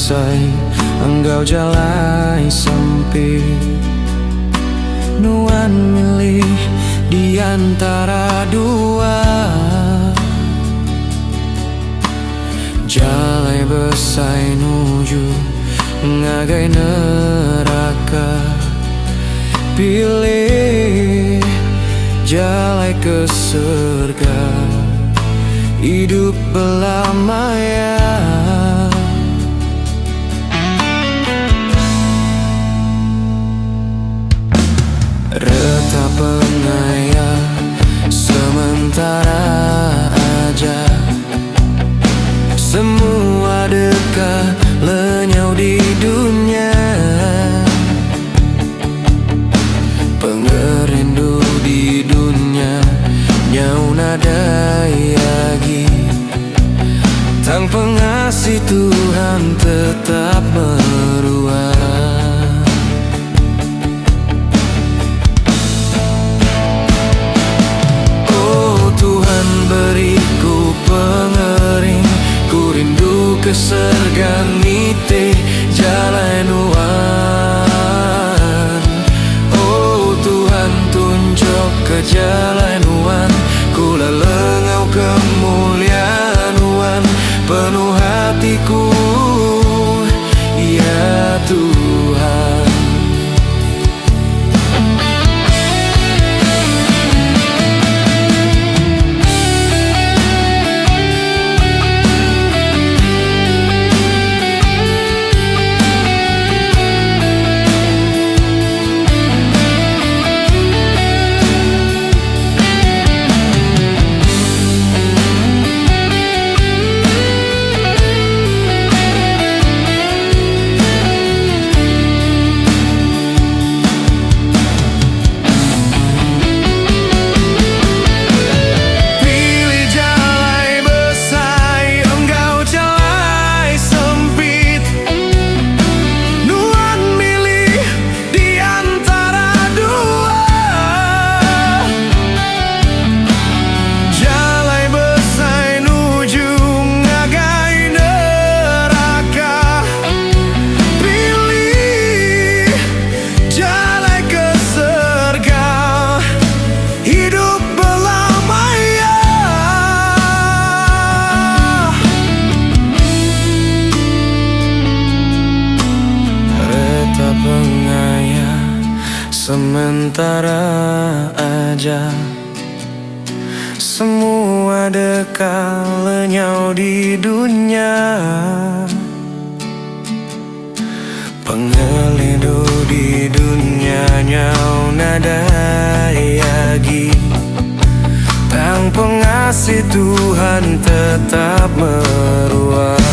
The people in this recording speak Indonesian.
besai engkau jalai sempit. Nuan milih di antara dua, jalai besai nuju ngagai neraka. Pilih jalai ke surga, hidup belamanya. Retap pengayah sementara aja, semua dekat lenyau di dunia. Pengerindu di dunia nyau nada yagi, tang pengasih Tuhan tetap meruah. Beriku pengering, ku rindu ke surga nite jalan nuan. Oh Tuhan tunjuk ke jalan nuan, ku lalengau kemuliaan nuan penuh hatiku, ya Tuhan. Sementara aja, semua dekat lenyau di dunia. Pengelidu di dunia nyau nada yagi, tang pengasih Tuhan tetap meruah.